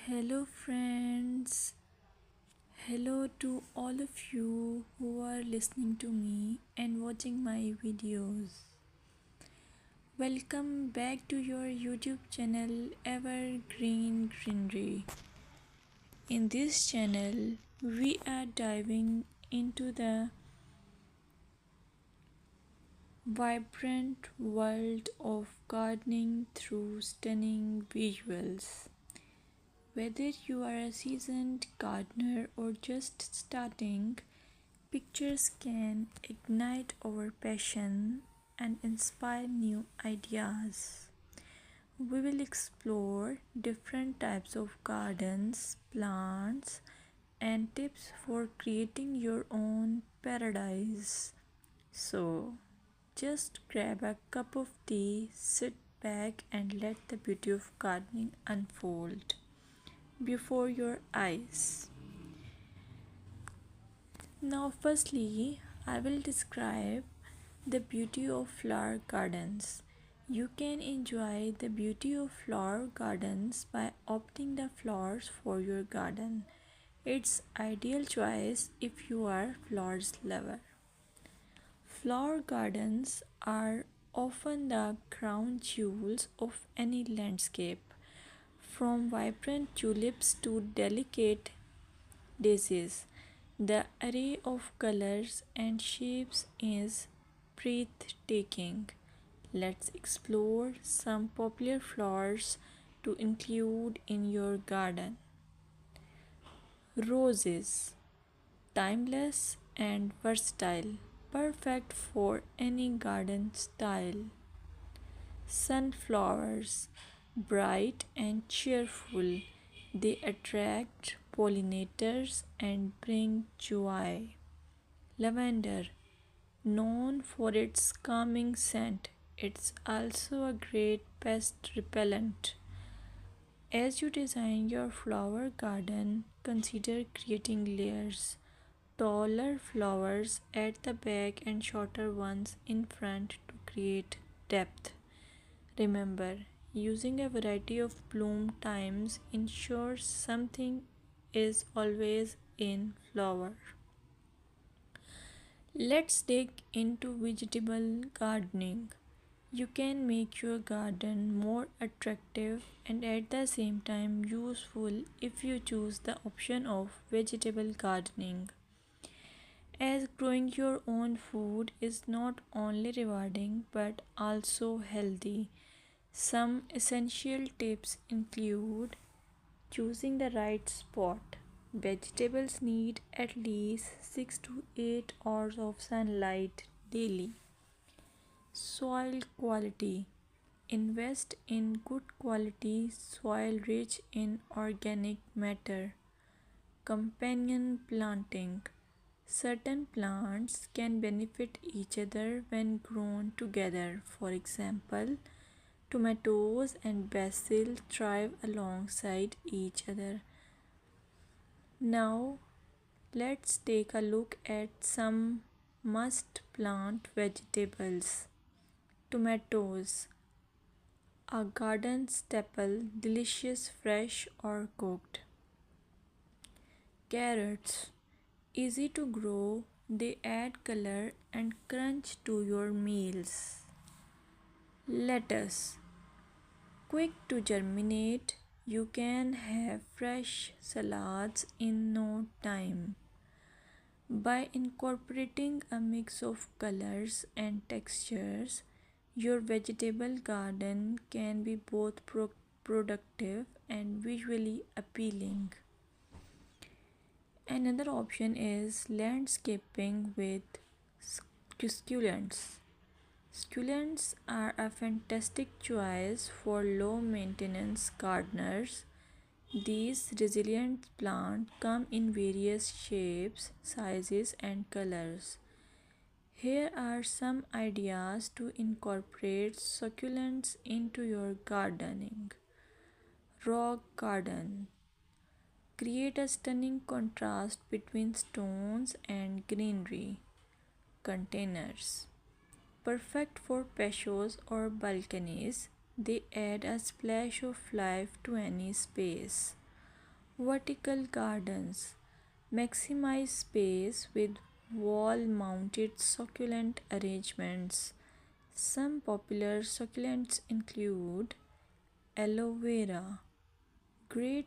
Hello, friends. Hello to all of you who are listening to me and watching my videos. Welcome back to your YouTube channel Evergreen Greenery. In this channel, we are diving into the vibrant world of gardening through stunning visuals. Whether you are a seasoned gardener or just starting, pictures can ignite our passion and inspire new ideas. We will explore different types of gardens, plants, and tips for creating your own paradise. So, just grab a cup of tea, sit back, and let the beauty of gardening unfold before your eyes. Now, firstly, I will describe the beauty of flower gardens. You can enjoy the beauty of flower gardens by opting the flowers for your garden. It's ideal choice if you are flowers lover. Flower gardens are often the crown jewels of any landscape, from vibrant tulips to delicate daisies. The array of colors and shapes is breathtaking. Let's explore some popular flowers to include in your garden. Roses, timeless and versatile, perfect for any garden style. Sunflowers, bright and cheerful, they attract pollinators and bring joy. Lavender, known for its calming scent, it's also a great pest repellent. As you design your flower garden, consider creating layers. Taller flowers at the back and shorter ones in front to create depth. Remember, using a variety of bloom times ensures something is always in flower. Let's dig into vegetable gardening. You can make your garden more attractive and at the same time useful if you choose the option of vegetable gardening. As growing your own food is not only rewarding but also healthy. Some essential tips include choosing the right spot. Vegetables need at least 6 to 8 hours of sunlight daily. Soil quality. Invest in good quality soil rich in organic matter. Companion planting. Certain plants can benefit each other when grown together. For example, tomatoes and basil thrive alongside each other. Now, let's take a look at some must plant vegetables. Tomatoes, a garden staple, delicious fresh or cooked. Carrots, easy to grow, they add color and crunch to your meals. Lettuce, quick to germinate, you can have fresh salads in no time. By incorporating a mix of colors and textures, your vegetable garden can be both productive and visually appealing. Another option is landscaping with succulents. Succulents are a fantastic choice for low maintenance gardeners. These resilient plants come in various shapes, sizes, and colors. Here are some ideas to incorporate succulents into your gardening. Rock garden. Create a stunning contrast between stones and greenery. Containers. Perfect for patios or balconies, they add a splash of life to any space. Vertical gardens maximize space with wall mounted succulent arrangements. Some popular succulents include aloe vera, great